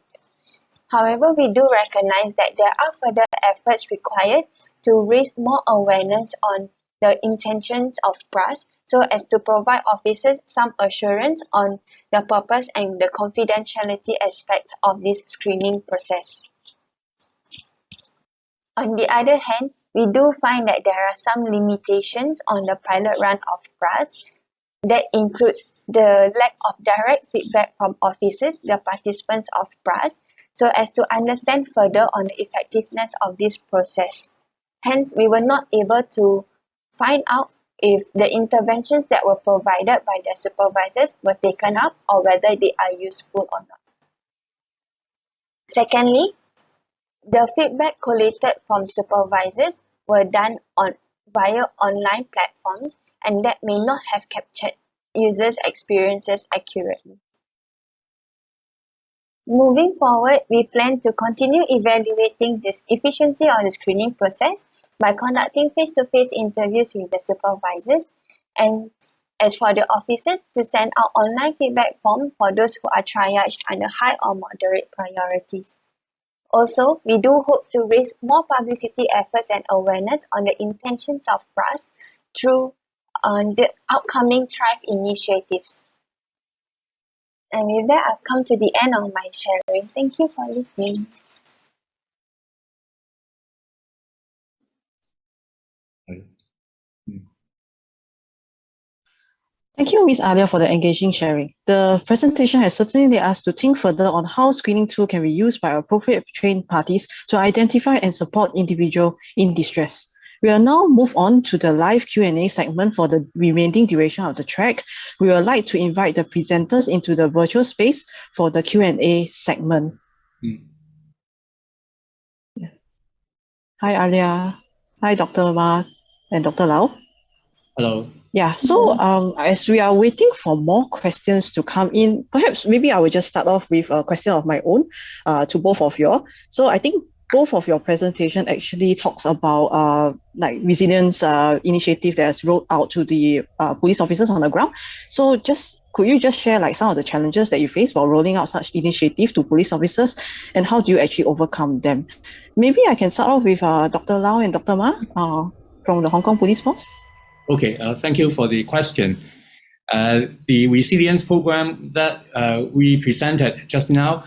However, we do recognize that there are further efforts required to raise more awareness on the intentions of PRAS, so as to provide officers some assurance on the purpose and the confidentiality aspect of this screening process. On the other hand, we do find that there are some limitations on the pilot run of PRAS. That includes the lack of direct feedback from officers, the participants of PRAS, so as to understand further on the effectiveness of this process. Hence, we were not able to find out if the interventions that were provided by the supervisors were taken up or whether they are useful or not. Secondly, the feedback collated from supervisors were done via online platforms, and that may not have captured users' experiences accurately. Moving forward, we plan to continue evaluating this efficiency of the screening process by conducting face-to-face interviews with the supervisors, and as for the officers, to send out online feedback forms for those who are triaged under high or moderate priorities. Also, we do hope to raise more publicity efforts and awareness on the intentions of PRAS through the upcoming Thrive initiatives. And with that, I've come to the end of my sharing. Thank you for listening. Thank you, Ms. Alia, for the engaging sharing. The presentation has certainly led us to think further on how screening tool can be used by appropriate trained parties to identify and support individuals in distress. We will now move on to the live Q&A segment for the remaining duration of the track. We would like to invite the presenters into the virtual space for the Q&A segment. Yeah. Hi, Alia. Hi, Dr. Ma and Dr. Lau. Hello. Yeah, so as we are waiting for more questions to come in, perhaps maybe I will just start off with a question of my own to both of you. So I think both of your presentation actually talks about like resilience initiative that's rolled out to the police officers on the ground. So could you just share like some of the challenges that you face while rolling out such initiative to police officers, and how do you actually overcome them? Maybe I can start off with Dr. Lau and Dr. Ma from the Hong Kong Police Force. Okay, thank you for the question. The resilience program that we presented just now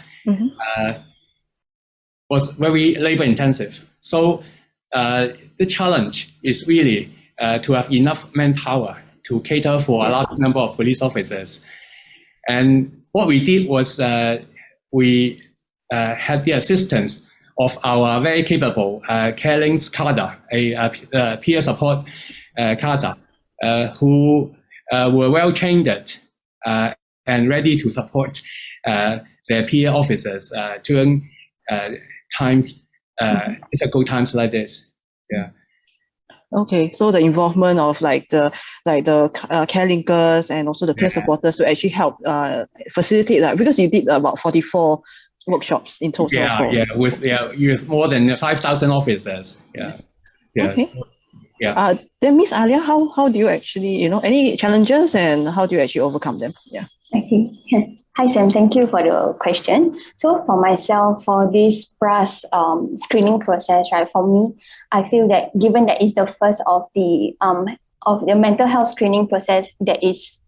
was very labor intensive. So the challenge is really to have enough manpower to cater for a large number of police officers. And what we did was we had the assistance of our very capable Carelinks cadre, a peer support cadre, who were well trained and ready to support their peer officers during difficult times like this. Yeah. Okay, so the involvement of the care linkers and also the peer supporters to actually help facilitate that, because you did about 44 workshops in total. With more than 5,000 officers. Yeah. Okay. Yeah. Then Ms. Alia, how do you actually, any challenges and how do you actually overcome them? Yeah. Okay. Hi Sam, thank you for the question. So for myself, for this PRAS screening process, right, for me, I feel that given that it's the first of the mental health screening process that is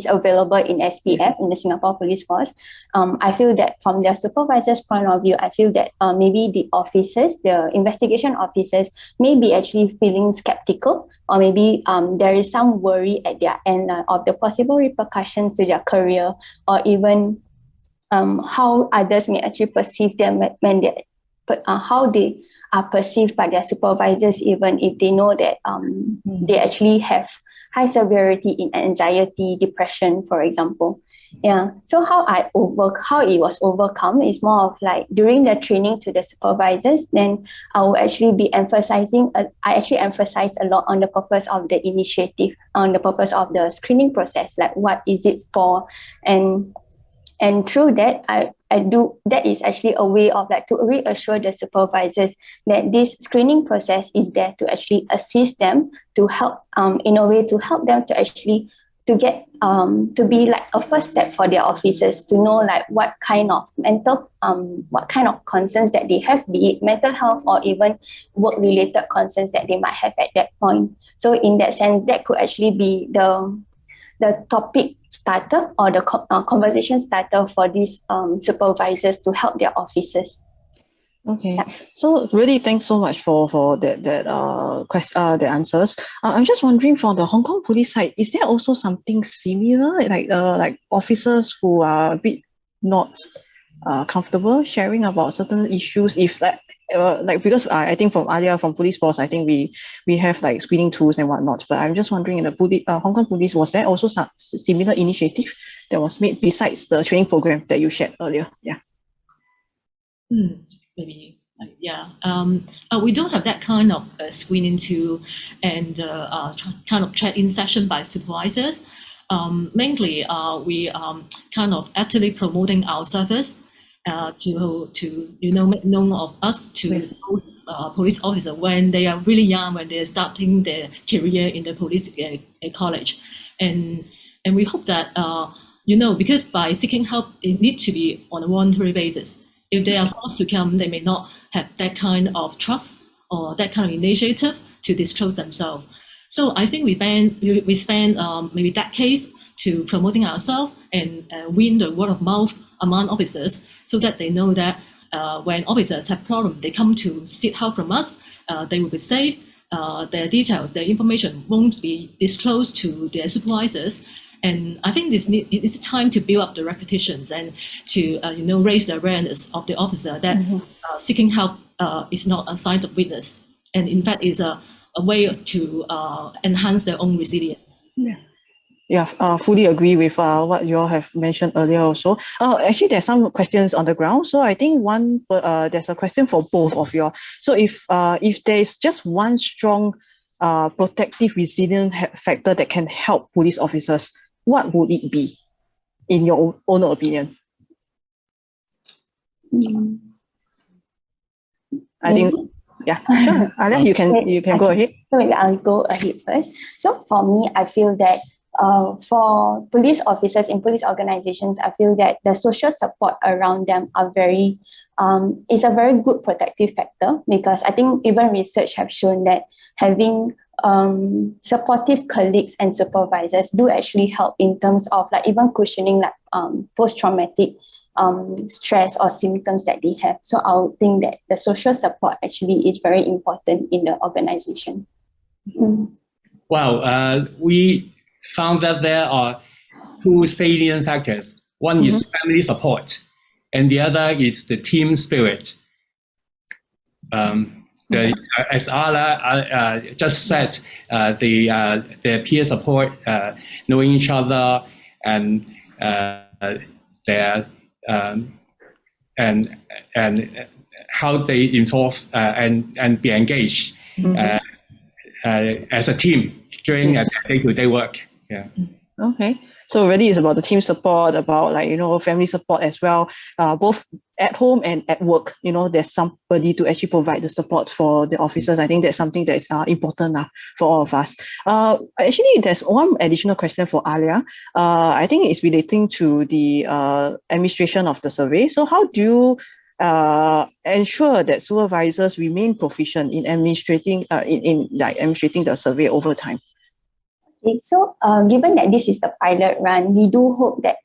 available in SPF, in the Singapore Police Force, I feel that from their supervisor's point of view, I feel that maybe the officers, the investigation officers, may be actually feeling skeptical, or maybe there is some worry at their end of the possible repercussions to their career, or even how others may actually perceive them when how they are perceived by their supervisors, even if they know that they actually have high severity in anxiety, depression, for example. Yeah. So how it was overcome is more of like during the training to the supervisors, then I will actually be emphasizing, I actually emphasize a lot on the purpose of the initiative, on the purpose of the screening process, like what is it for, and through that, that is actually a way of like to reassure the supervisors that this screening process is there to actually assist them, to help in a way to help them to actually to get to be like a first step for their officers to know like what kind of concerns that they have, be it mental health or even work related concerns that they might have at that point. So in that sense, that could actually be the topic starter or the conversation starter for these supervisors to help their officers. Okay, so really thanks so much for the answers. I'm just wondering from the Hong Kong police side, is there also something similar, like officers who are a bit not comfortable sharing about certain issues? If because I think from earlier from police force, I think we have like screening tools and whatnot. But I'm just wondering, in the Hong Kong police, was there also some similar initiative that was made besides the training program that you shared earlier? Yeah. Maybe, we don't have that kind of screening tool and kind of check-in session by supervisors. Mainly, we kind of actively promoting our service to make known of us to those police officers when they are really young, when they're starting their career in the police college, and we hope that because by seeking help, it needs to be on a voluntary basis. If they are forced to come, they may not have that kind of trust or that kind of initiative to disclose themselves. So I think we spend maybe decades to promoting ourselves and win the word of mouth among officers, so that they know that when officers have problems, they come to seek help from us. They will be safe. Their details, their information won't be disclosed to their supervisors. And I think it's time to build up the reputations and to raise the awareness of the officer that seeking help is not a sign of weakness, and in fact is a way to enhance their own resilience. Yeah, fully agree with what you all have mentioned earlier also. Actually, there's some questions on the ground. So I think there's a question for both of you all. So if there is just one strong protective resilient factor that can help police officers, what would it be, in your own opinion? I think, yeah, sure. Alia, you can go ahead. So maybe I'll go ahead first. So for me, I feel that for police officers in police organizations, I feel that the social support around them are is a very good protective factor, because I think even research have shown that having supportive colleagues and supervisors do actually help in terms of like even cushioning like post-traumatic stress or symptoms that they have. So I would think that the social support actually is very important in the organization. Well, we found that there are two salient factors. One is family support, and the other is the team spirit. As Ala just said, their peer support, knowing each other, and their and how they involve and be engaged as a team during their day-to-day work. Yeah. Okay, so really it's about the team support, about family support as well, both at home and at work. There's somebody to actually provide the support for the officers. I think that's something that's important for all of us. Actually, there's one additional question for Alia. I think it's relating to the administration of the survey. So how do you ensure that supervisors remain proficient in administrating administrating the survey over time? Okay, so given that this is the pilot run, we do hope that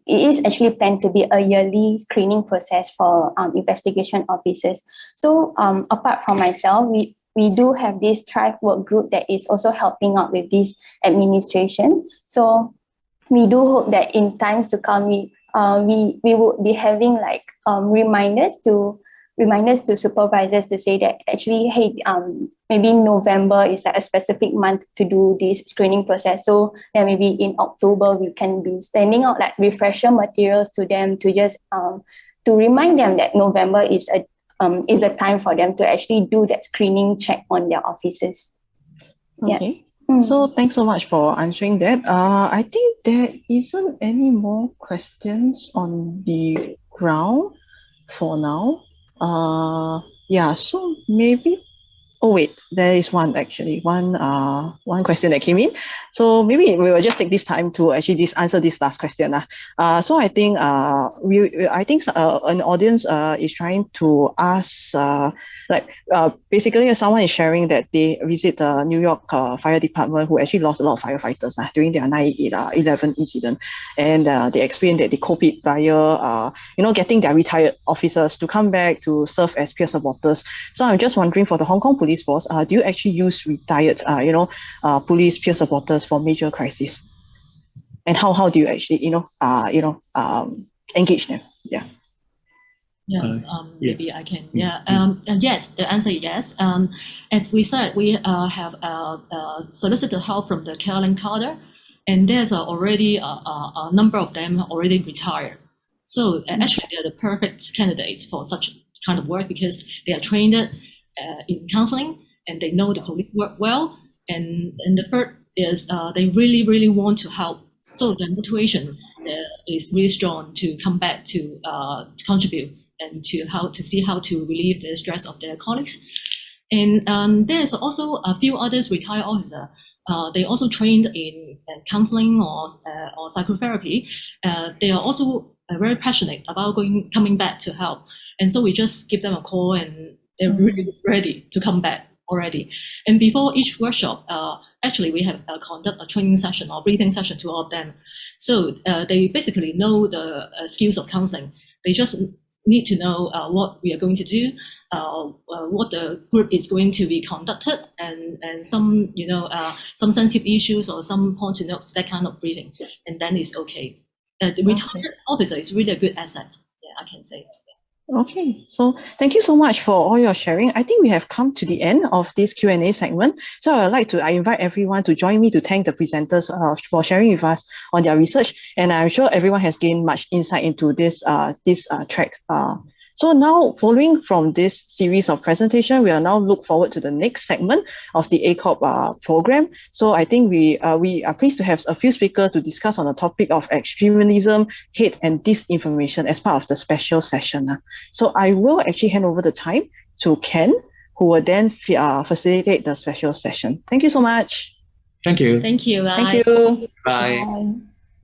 it is actually planned to be a yearly screening process for investigation officers. So apart from myself, we do have this Thrive work group that is also helping out with this administration. So we do hope that in times to come, we would be having like reminders to supervisors to say that actually, hey, maybe November is like a specific month to do this screening process. So then maybe in October, we can be sending out like refresher materials to them to just to remind them that November is a time for them to actually do that screening check on their officers. Okay. Yeah. So thanks so much for answering that. I think there isn't any more questions on the ground for now. So maybe Oh wait, there is one actually, one question that came in. So maybe we will just take this time to actually answer this last question. So I think an audience is trying to ask basically someone is sharing that they visit the New York Fire Department who actually lost a lot of firefighters during their 9/11 incident, and they explained that they cope it via getting their retired officers to come back to serve as peer supporters. So I'm just wondering, for the Hong Kong Police Force, do you actually use retired police peer supporters for major crises? And how do you actually engage them? Yeah. Maybe I can. And yes, the answer is yes. As we said, we have solicited help from the Carolyn Carter, and there's already a number of them already retired. So actually, they're the perfect candidates for such kind of work because they are trained in counseling and they know the police work well. And the third is they really, really want to help. So the motivation is really strong to come back to contribute and to see how to relieve the stress of their colleagues. And there's also a few others retired officers. They also trained in counseling or psychotherapy. They are also very passionate about coming back to help. And so we just give them a call and they're really ready to come back already. And before each workshop, actually we have conduct a training session or briefing session to all of them. So they basically know the skills of counseling. They just need to know what we are going to do, what the group is going to be conducted, and some some sensitive issues or some point to notes, that kind of briefing, and then it's okay. The retired officer is really a good asset. Yeah, I can say. Okay, so thank you so much for all your sharing. I think we have come to the end of this Q&A segment. So I invite everyone to join me to thank the presenters for sharing with us on their research. And I'm sure everyone has gained much insight into this track. So now, following from this series of presentation, we are now look forward to the next segment of the ACOP program. So I think we are pleased to have a few speakers to discuss on the topic of extremism, hate, and disinformation as part of the special session. So I will actually hand over the time to Ken, who will then facilitate the special session. Thank you so much. Thank you. Thank you. Bye. Thank you. Bye.